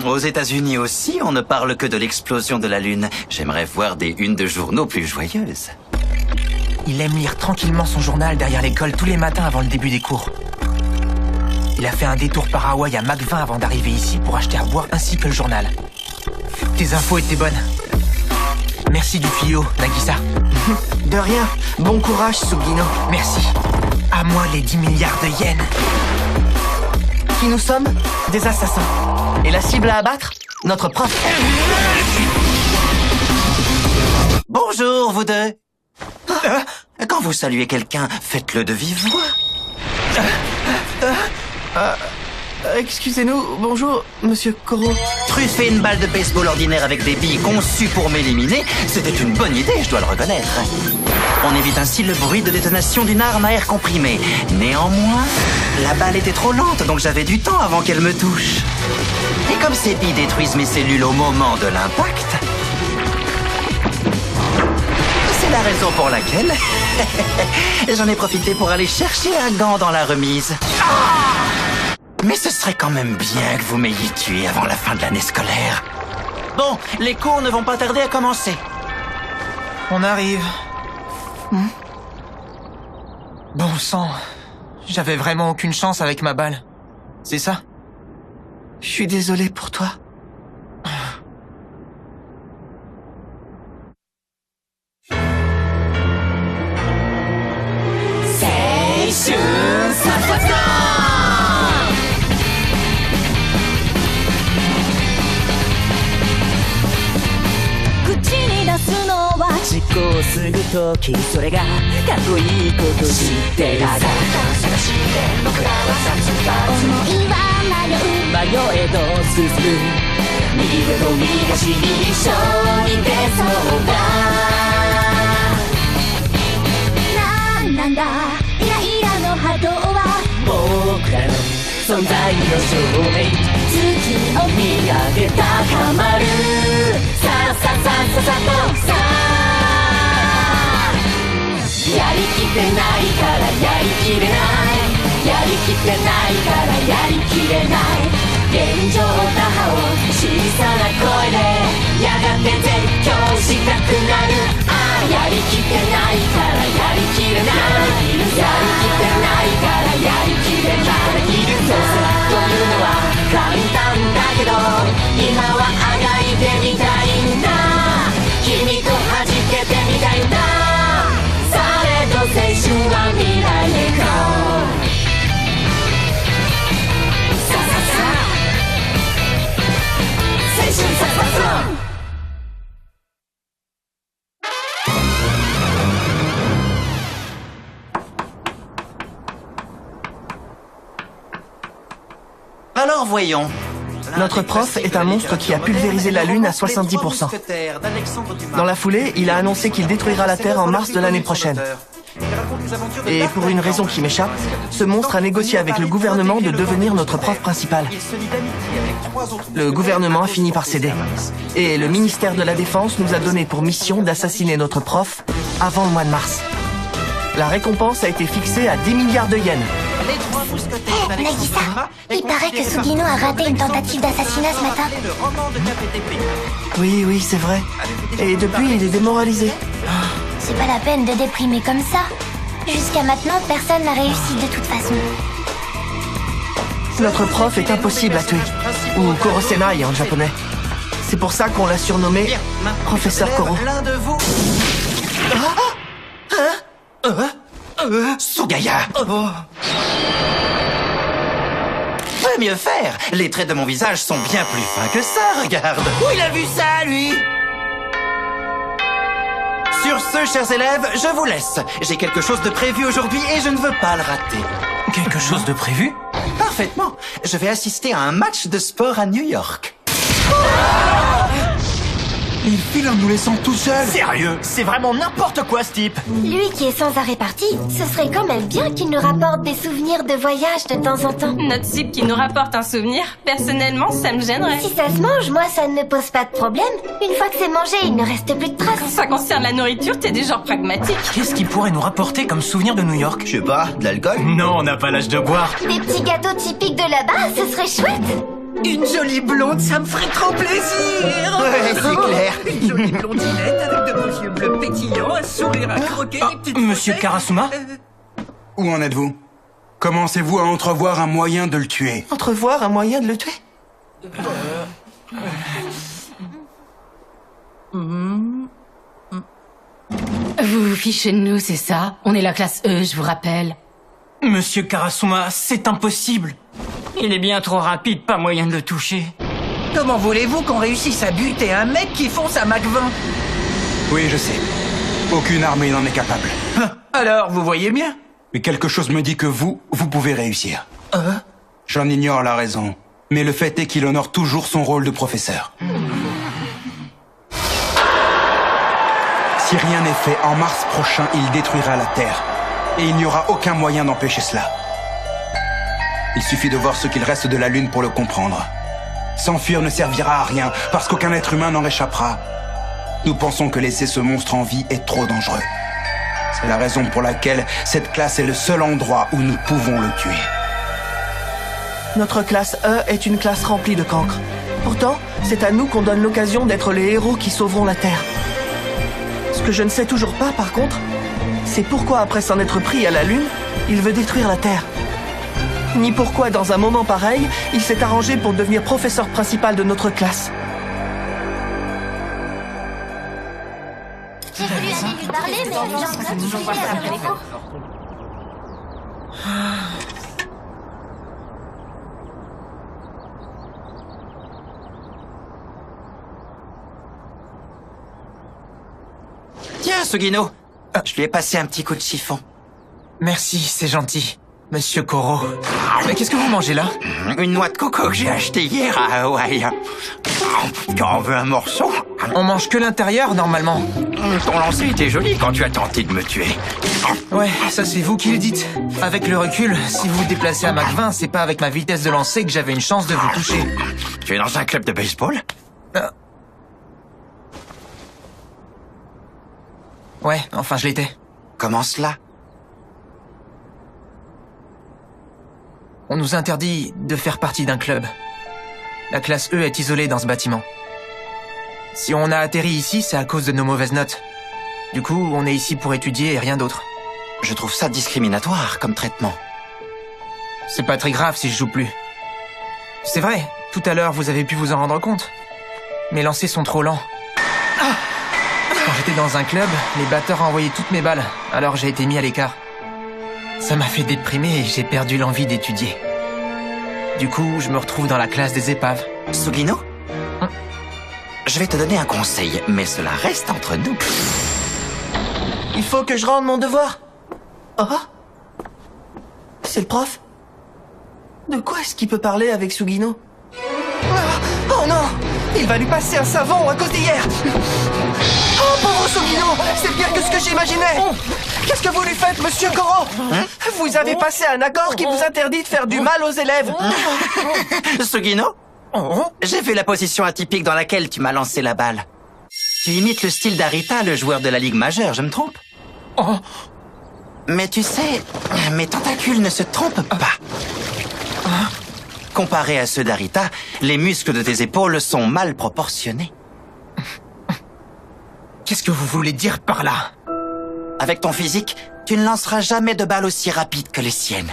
Aux États-Unis aussi, on ne parle que de l'explosion de la Lune. J'aimerais voir des unes de journaux plus joyeuses. Il aime lire tranquillement son journal derrière l'école tous les matins avant le début des cours. Il a fait un détour par Hawaï à Mach 20 avant d'arriver ici pour acheter à boire ainsi que le journal. Tes infos étaient bonnes. Merci du tuyau, Nagisa. De rien. Bon courage, Sugino. Merci. À moi les 10 milliards de yens. Qui nous sommes? Des assassins. Et la cible à abattre? Notre prof. Bonjour, vous deux. Quand vous saluez quelqu'un, faites-le de vive voix. Excusez-nous, bonjour, monsieur Koro. Truffer une balle de baseball ordinaire avec des billes conçues pour m'éliminer, c'était une bonne idée, je dois le reconnaître. On évite ainsi le bruit de détonation d'une arme à air comprimé. Néanmoins, la balle était trop lente, donc j'avais du temps avant qu'elle me touche. Et comme ces billes détruisent mes cellules au moment de l'impact, c'est la raison pour laquelle j'en ai profité pour aller chercher un gant dans la remise. Mais ce serait quand même bien que vous m'ayez tué avant la fin de l'année scolaire. Bon, les cours ne vont pas tarder à commencer. On arrive. Bon sang. J'avais vraiment aucune chance avec ma balle. C'est ça? Je suis désolé pour toi. Alors voyons. Notre prof est un monstre qui a pulvérisé la Lune à 70%. Dans la foulée, il a annoncé qu'il détruira la Terre en mars de l'année prochaine. Et pour une raison qui m'échappe, ce monstre a négocié avec le gouvernement de devenir notre prof principal. Le gouvernement a fini par céder. Et le ministère de la Défense nous a donné pour mission d'assassiner notre prof avant le mois de mars. La récompense a été fixée à 10 milliards de yens. Hé, Nagisa, il paraît que Sugino a raté une tentative d'assassinat ce matin. Oui, c'est vrai. Et depuis, il est démoralisé. C'est pas la peine de déprimer comme ça. Jusqu'à maintenant, personne n'a réussi de toute façon. Notre prof est impossible à tuer. Ou Korosenai en japonais. C'est pour ça qu'on l'a surnommé Professeur Koro. L'un de vous... Sugaya. Peut mieux faire. Les traits de mon visage sont bien plus fins que ça, regarde. Où il a vu ça, lui? Sur ce, chers élèves, je vous laisse. J'ai quelque chose de prévu aujourd'hui et je ne veux pas le rater. Quelque chose de prévu? Parfaitement. Je vais assister à un match de sport à New York. Il file en nous laissant tout seuls. Sérieux? C'est vraiment n'importe quoi, ce type. Lui qui est sans arrêt parti, ce serait quand même bien qu'il nous rapporte des souvenirs de voyage de temps en temps. Notre type qui nous rapporte un souvenir, personnellement, ça me gênerait. Si ça se mange, moi, ça ne pose pas de problème. Une fois que c'est mangé, il ne reste plus de traces. Quand ça concerne la nourriture, t'es du genre pragmatique. Qu'est-ce qu'il pourrait nous rapporter comme souvenir de New York? Je sais pas, de l'alcool? Non, on n'a pas l'âge de boire. Des petits gâteaux typiques de là-bas, ce serait chouette. Une jolie blonde, ça me ferait trop plaisir. Ouais, c'est clair. Une jolie blondinette avec de beaux yeux bleus pétillants, un sourire à croquer, des petites Monsieur faussettes. Karasuma Où en êtes-vous? Commencez-vous à entrevoir un moyen de le tuer? Entrevoir un moyen de le tuer? Vous vous fichez de nous, c'est ça? On est la classe E, je vous rappelle. Monsieur Karasuma, c'est impossible. Il est bien trop rapide, pas moyen de le toucher. Comment voulez-vous qu'on réussisse à buter un mec qui fonce à Mach 20? Oui, je sais. Aucune armée n'en est capable. Alors, vous voyez bien? Mais quelque chose me dit que vous pouvez réussir. J'en ignore la raison. Mais le fait est qu'il honore toujours son rôle de professeur. Si rien n'est fait, en mars prochain, il détruira la Terre. Et il n'y aura aucun moyen d'empêcher cela. Il suffit de voir ce qu'il reste de la Lune pour le comprendre. S'enfuir ne servira à rien, parce qu'aucun être humain n'en réchappera. Nous pensons que laisser ce monstre en vie est trop dangereux. C'est la raison pour laquelle cette classe est le seul endroit où nous pouvons le tuer. Notre classe E est une classe remplie de cancres. Pourtant, c'est à nous qu'on donne l'occasion d'être les héros qui sauveront la Terre. Ce que je ne sais toujours pas, par contre, c'est pourquoi, après s'en être pris à la Lune, il veut détruire la Terre. Ni pourquoi, dans un moment pareil, il s'est arrangé pour devenir professeur principal de notre classe. J'ai voulu aller lui parler, mais elle vient de toujours après les cours. Tiens, Sugino, je lui ai passé un petit coup de chiffon. Merci, c'est gentil. Monsieur Koro. Mais qu'est-ce que vous mangez là? Une noix de coco que j'ai achetée hier à Hawaï. Quand on veut un morceau. On mange que l'intérieur, normalement. Ton lancer était joli quand tu as tenté de me tuer. Ouais, ça c'est vous qui le dites. Avec le recul, si vous vous déplacez à Mach 20, c'est pas avec ma vitesse de lancer que j'avais une chance de vous toucher. Tu es dans un club de baseball? Ouais, enfin je l'étais. Comment cela? On nous interdit de faire partie d'un club. La classe E est isolée dans ce bâtiment. Si on a atterri ici, c'est à cause de nos mauvaises notes. Du coup, on est ici pour étudier et rien d'autre. Je trouve ça discriminatoire comme traitement. C'est pas très grave si je joue plus. C'est vrai, tout à l'heure vous avez pu vous en rendre compte. Mes lancers sont trop lents. Quand j'étais dans un club, les batteurs envoyaient toutes mes balles, alors j'ai été mis à l'écart. Ça m'a fait déprimer et j'ai perdu l'envie d'étudier. Du coup, je me retrouve dans la classe des épaves. Sugino? Je vais te donner un conseil, mais cela reste entre nous. Il faut que je rende mon devoir. Oh? C'est le prof? De quoi est-ce qu'il peut parler avec Sugino? Oh non! Il va lui passer un savon à cause d'hier! Oh, pauvre Sugino! C'est pire que ce que j'imaginais! Qu'est-ce que vous lui faites, monsieur Koro? Vous avez passé un accord qui vous interdit de faire du mal aux élèves! Sugino? J'ai vu la position atypique dans laquelle tu m'as lancé la balle. Tu imites le style d'Arita, le joueur de la Ligue majeure, je me trompe? Mais tu sais, mes tentacules ne se trompent pas. Comparé à ceux d'Arita, les muscles de tes épaules sont mal proportionnés. Qu'est-ce que vous voulez dire par là? Avec ton physique, tu ne lanceras jamais de balles aussi rapides que les siennes.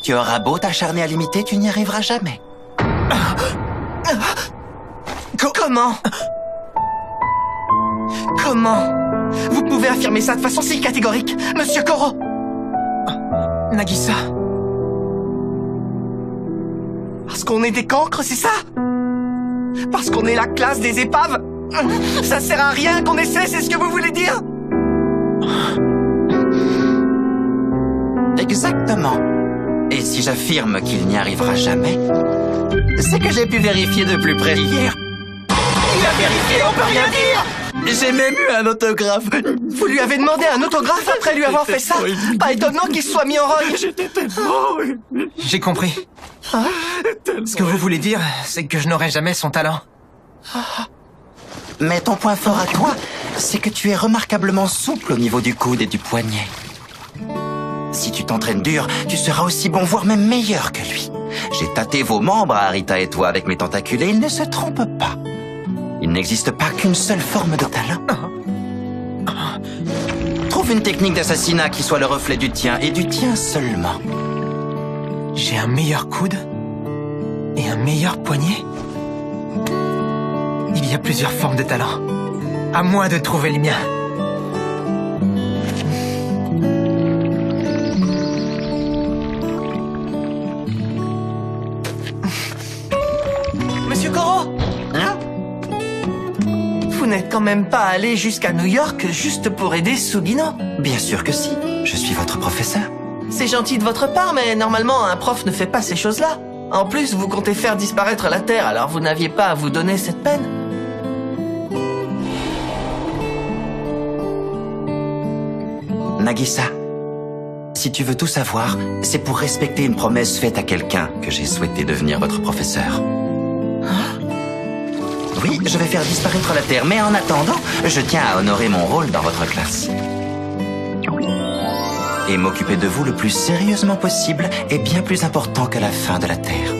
Tu auras beau t'acharner à l'imiter, tu n'y arriveras jamais. Comment? Comment? Vous pouvez affirmer ça de façon si catégorique, monsieur Koro? Nagisa. Parce qu'on est des cancres, c'est ça? Parce qu'on est la classe des épaves? Ça sert à rien qu'on essaie, c'est ce que vous voulez dire? Exactement. Et si j'affirme qu'il n'y arrivera jamais, c'est que j'ai pu vérifier de plus près hier. Il a vérifié, on peut rien dire! J'ai même eu un autographe. Vous lui avez demandé un autographe après lui avoir fait ça? Pas étonnant qu'il se soit mis en rogne. J'ai compris. Ce que vous voulez dire, c'est que je n'aurai jamais son talent. Mais ton point fort à toi, c'est que tu es remarquablement souple au niveau du coude et du poignet. Si tu t'entraînes dur, tu seras aussi bon, voire même meilleur que lui. J'ai tâté vos membres, Arita et toi, avec mes tentacules, et ils ne se trompent pas. Il n'existe pas qu'une seule forme de talent. Trouve une technique d'assassinat qui soit le reflet du tien, et du tien seulement. J'ai un meilleur coude et un meilleur poignet. Il y a plusieurs formes de talent. À moi de trouver le mien. Monsieur Koro, Hein? vous n'êtes quand même pas allé jusqu'à New York juste pour aider Sugino? Bien sûr que si. Je suis votre professeur. C'est gentil de votre part, mais normalement, un prof ne fait pas ces choses-là. En plus, vous comptez faire disparaître la Terre, alors vous n'aviez pas à vous donner cette peine. Nagisa, si tu veux tout savoir, c'est pour respecter une promesse faite à quelqu'un que j'ai souhaité devenir votre professeur. Oui, je vais faire disparaître la Terre, mais en attendant, je tiens à honorer mon rôle dans votre classe. Et m'occuper de vous le plus sérieusement possible est bien plus important que la fin de la Terre.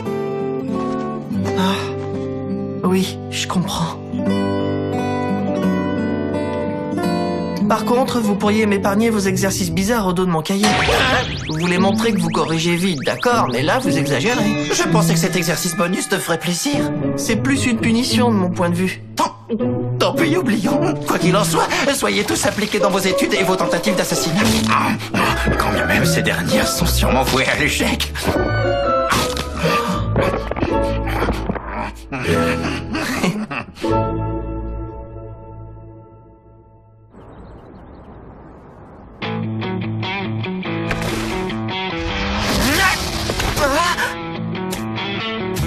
Oui, je comprends. Par contre, vous pourriez m'épargner vos exercices bizarres au dos de mon cahier. Vous voulez montrer que vous corrigez vite, d'accord, mais là, vous exagérez. Je pensais que cet exercice bonus te ferait plaisir. C'est plus une punition de mon point de vue. Tant pis, oublions. Quoi qu'il en soit, soyez tous appliqués dans vos études et vos tentatives d'assassinat. Quand bien même ces dernières sont sûrement vouées à l'échec.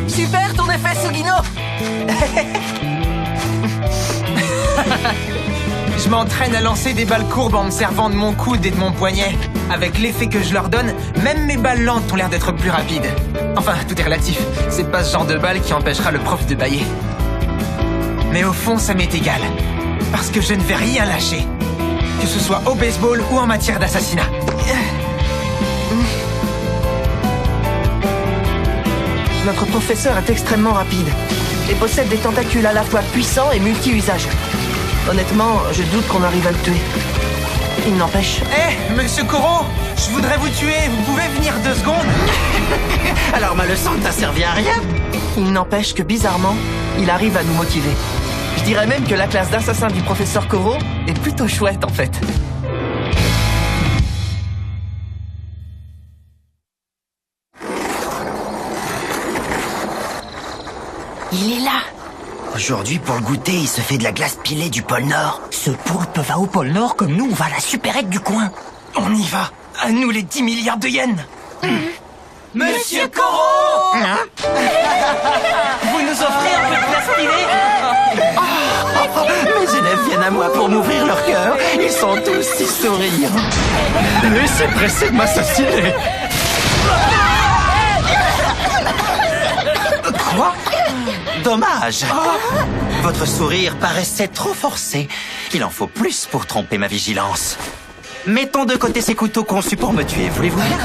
Super ton effet, Sugino. Je m'entraîne à lancer des balles courbes en me servant de mon coude et de mon poignet. Avec l'effet que je leur donne, même mes balles lentes ont l'air d'être plus rapides. Enfin, tout est relatif. C'est pas ce genre de balle qui empêchera le prof de bâiller. Mais au fond, ça m'est égal. Parce que je ne vais rien lâcher. Que ce soit au baseball ou en matière d'assassinat. Notre professeur est extrêmement rapide et possède des tentacules à la fois puissants et multi-usages. Honnêtement, je doute qu'on arrive à le tuer. Il n'empêche... Monsieur Koro, je voudrais vous tuer. Vous pouvez venir 2 secondes? Alors ma leçon ne t'a servi à rien? Il n'empêche que bizarrement, il arrive à nous motiver. Je dirais même que la classe d'assassins du professeur Koro est plutôt chouette en fait. Il est là. Aujourd'hui, pour le goûter, il se fait de la glace pilée du pôle Nord. Ce poulpe va au pôle Nord comme nous, on va à la supérette du coin. On y va. À nous les 10 milliards de yens. Monsieur Koro, Vous nous offrez un peu de glace pilée? Mes élèves viennent à moi pour m'ouvrir leur cœur. Ils sont tous si souriants. Laissez presser de m'assassiner. Quoi? Dommage. Votre sourire paraissait trop forcé. Il en faut plus pour tromper ma vigilance. Mettons de côté ces couteaux conçus pour me tuer, voulez-vous bien?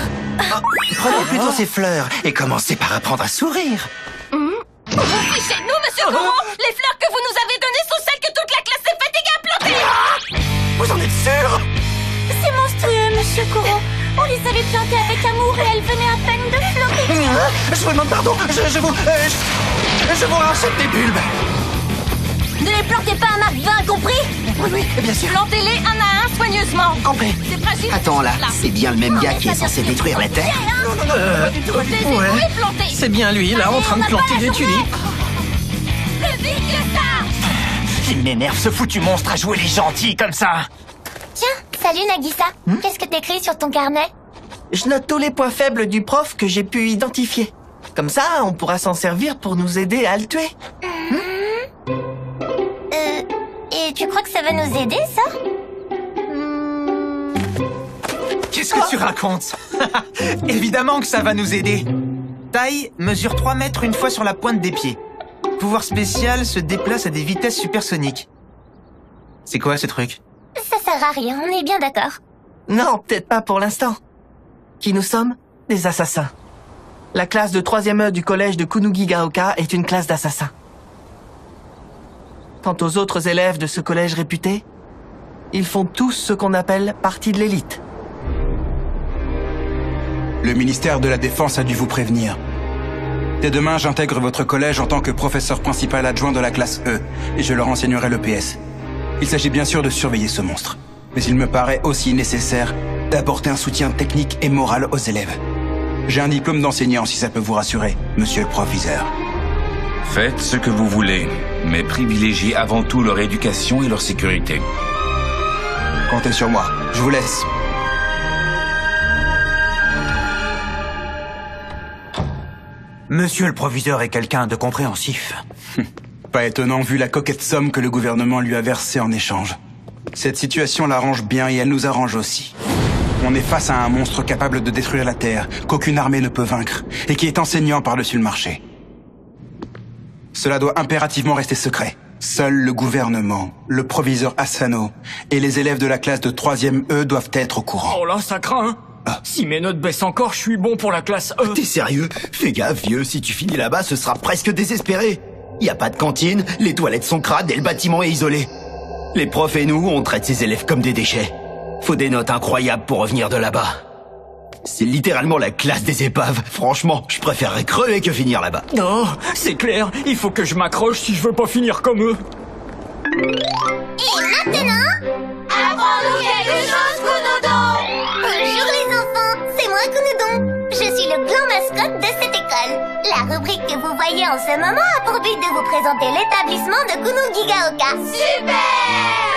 Prenez plutôt ces fleurs et commencez par apprendre à sourire. Fichez-nous, monsieur Koro. Les fleurs que vous nous avez données sont celles que toute la classe s'est fatiguée à planter. Vous en êtes sûr? C'est monstrueux, monsieur Koro. On les avait plantées avec amour et elles venaient à peine de fleurir. Je vous demande pardon. Je vous rachète des bulbes. Ne les plantez pas à Mark 20, compris? Oui, bien sûr. Plantez-les un à un soigneusement. Compris. C'est fragile. Attends là, c'est bien le même gars qui est censé détruire la Terre? Ouais. Planter. C'est bien lui, là, en train de planter des tulipes. Plus vite que ça. il m'énerve ce foutu monstre à jouer les gentils comme ça. Tiens, salut Nagisa. Qu'est-ce que t'écris sur ton carnet? Je note tous les points faibles du prof que j'ai pu identifier. Comme ça, on pourra s'en servir pour nous aider à le tuer. Et tu crois que ça va nous aider, ça? Qu'est-ce que tu racontes? Évidemment que ça va nous aider. Taille, mesure 3 mètres une fois sur la pointe des pieds. Pouvoir spécial, se déplace à des vitesses supersoniques. C'est quoi ce truc? Ça sert à rien, on est bien d'accord. Non, peut-être pas pour l'instant. Qui nous sommes? Des assassins. La classe de 3e E du collège de Kunugigaoka est une classe d'assassins. Quant aux autres élèves de ce collège réputé, ils font tous ce qu'on appelle partie de l'élite. Le ministère de la Défense a dû vous prévenir. Dès demain, j'intègre votre collège en tant que professeur principal adjoint de la classe E, et je leur enseignerai le PS. Il s'agit bien sûr de surveiller ce monstre, mais il me paraît aussi nécessaire d'apporter un soutien technique et moral aux élèves. J'ai un diplôme d'enseignant, si ça peut vous rassurer, monsieur le proviseur. Faites ce que vous voulez, mais privilégiez avant tout leur éducation et leur sécurité. Comptez sur moi. Je vous laisse. Monsieur le proviseur est quelqu'un de compréhensif. Pas étonnant vu la coquette somme que le gouvernement lui a versée en échange. Cette situation l'arrange bien et elle nous arrange aussi. On est face à un monstre capable de détruire la Terre, qu'aucune armée ne peut vaincre, et qui est enseignant par-dessus le marché. Cela doit impérativement rester secret. Seul le gouvernement, le proviseur Asano et les élèves de la classe de 3e E doivent être au courant. Oh là, ça craint, hein. Si mes notes baissent encore, je suis bon pour la classe E. T'es sérieux? Fais gaffe, vieux, si tu finis là-bas, ce sera presque désespéré. Y a pas de cantine, les toilettes sont crades et le bâtiment est isolé. Les profs et nous, on traite ces élèves comme des déchets. Faut des notes incroyables pour revenir de là-bas. C'est littéralement la classe des épaves. Franchement, je préférerais crever que finir là-bas. Oh, c'est clair, il faut que je m'accroche si je veux pas finir comme eux. Et maintenant, apprends-nous quelque chose, Kunodon. Bonjour les enfants, c'est moi Kunodon. Je suis le grand mascotte de cette école. La rubrique que vous voyez en ce moment a pour but de vous présenter l'établissement de Kunugigaoka. Super!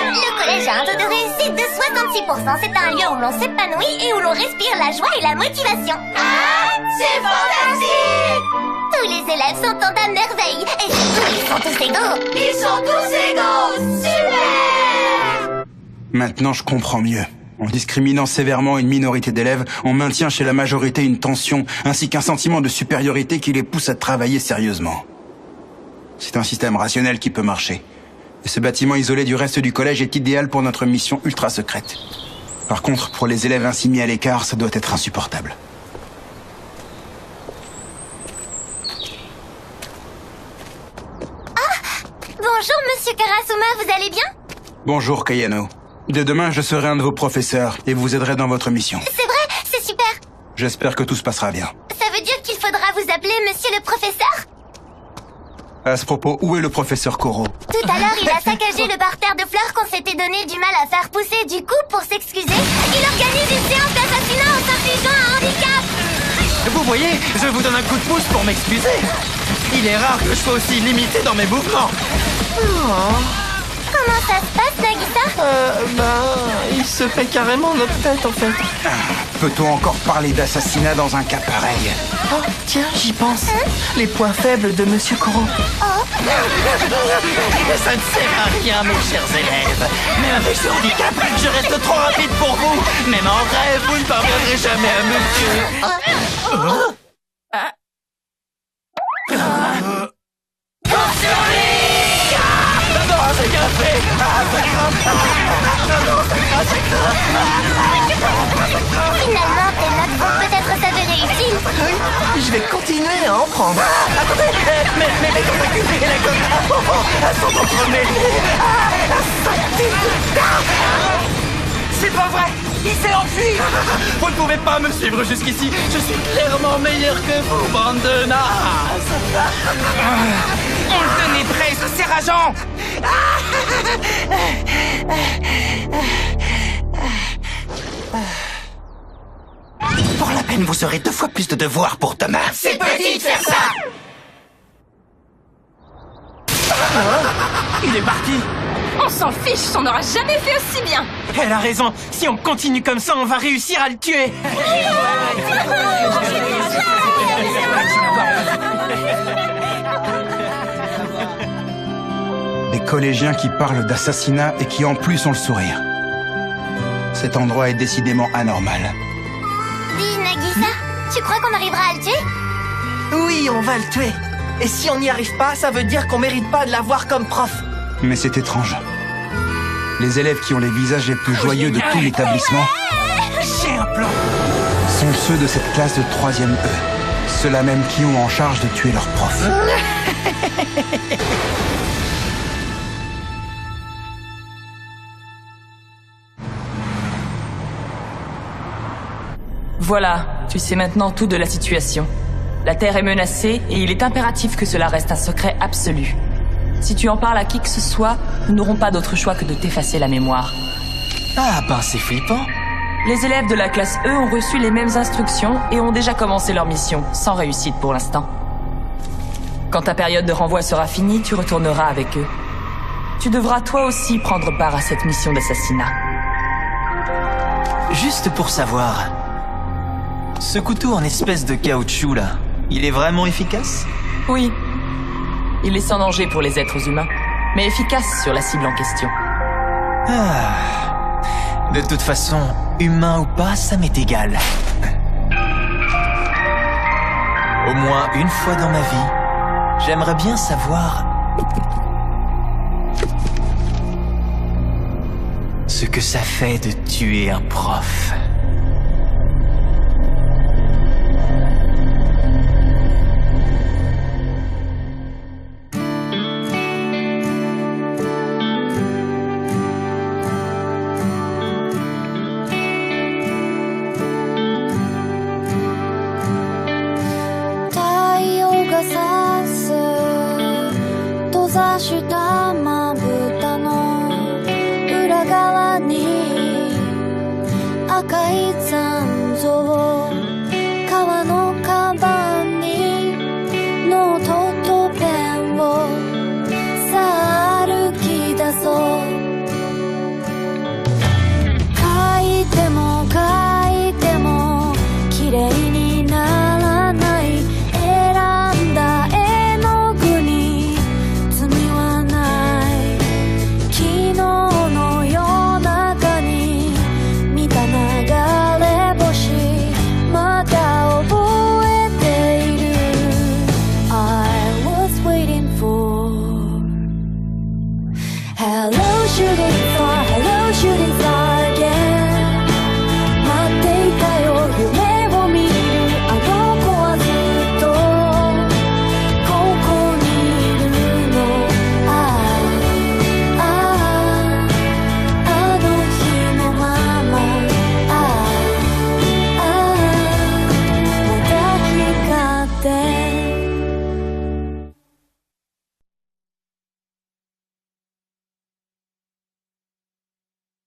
Le collège a un taux de réussite de 66%. C'est un lieu où l'on s'épanouit et où l'on respire la joie et la motivation. Ah, c'est fantastique! Tous les élèves s'entendent à merveille. Et surtout, ils sont tous égaux. Ils sont tous égaux! Super! Maintenant, je comprends mieux. En discriminant sévèrement une minorité d'élèves, on maintient chez la majorité une tension ainsi qu'un sentiment de supériorité qui les pousse à travailler sérieusement. C'est un système rationnel qui peut marcher. Et ce bâtiment isolé du reste du collège est idéal pour notre mission ultra secrète. Par contre, pour les élèves ainsi mis à l'écart, ça doit être insupportable. Bonjour, monsieur Karasuma, vous allez bien? Bonjour, Kayano. Dès demain, je serai un de vos professeurs et vous aiderai dans votre mission. C'est vrai, c'est super. J'espère que tout se passera bien. Ça veut dire qu'il faudra vous appeler monsieur le professeur? À ce propos, où est le professeur Koro? Tout à l'heure, il a saccagé le parterre de fleurs qu'on s'était donné du mal à faire pousser. Du coup, pour s'excuser, il organise une séance d'assassinat en s'infligeant un handicap. Vous voyez, je vous donne un coup de pouce pour m'excuser. Il est rare que je sois aussi limité dans mes mouvements. Comment ça se passe, Nagisa? Il se fait carrément notre tête, en fait. Peut-on encore parler d'assassinat dans un cas pareil? Oh, tiens, j'y pense. Les points faibles de Monsieur Koro. Ça ne sert à rien, mes chers élèves. Même avec ce handicap, je reste trop rapide pour vous. Même en rêve, vous ne parviendrez jamais à me tuer. C'est bien fait. Finalement, tes notes vont peut-être s'avérer utiles. Oui, je vais continuer à en prendre. Attendez, mais les tentacules et la gomme, elles sont entremêlées. C'est pas vrai. Il s'est enfui. Vous ne pouvez pas me suivre jusqu'ici. Je suis clairement meilleur que vous, bande de nazes. On le tenait prêt, ce serrageant. Pour la peine, vous aurez 2 fois plus de devoirs pour demain. C'est petit de faire ça. Il est parti. On s'en fiche, on n'aura jamais fait aussi bien. Elle a raison. Si on continue comme ça, on va réussir à le tuer. Des collégiens qui parlent d'assassinat et qui en plus ont le sourire. Cet endroit est décidément anormal. Dis, Nagisa, tu crois qu'on arrivera à le tuer? Oui, on va le tuer. Et si on n'y arrive pas, ça veut dire qu'on mérite pas de l'avoir comme prof. Mais c'est étrange. Les élèves qui ont les visages les plus joyeux de tout l'établissement J'ai un plan. sont ceux de cette classe de 3e E. Ceux-là même qui ont en charge de tuer leurs profs. Voilà, tu sais maintenant tout de la situation. La Terre est menacée et il est impératif que cela reste un secret absolu. Si tu en parles à qui que ce soit, nous n'aurons pas d'autre choix que de t'effacer la mémoire. Ah ben c'est flippant. Les élèves de la classe E ont reçu les mêmes instructions et ont déjà commencé leur mission, sans réussite pour l'instant. Quand ta période de renvoi sera finie, tu retourneras avec eux. Tu devras toi aussi prendre part à cette mission d'assassinat. Juste pour savoir, ce couteau en espèce de caoutchouc là, il est vraiment efficace? Oui. Il est sans danger pour les êtres humains, mais efficace sur la cible en question. Ah. De toute façon, humain ou pas, ça m'est égal. Au moins une fois dans ma vie, j'aimerais bien savoir ce que ça fait de tuer un prof.赤い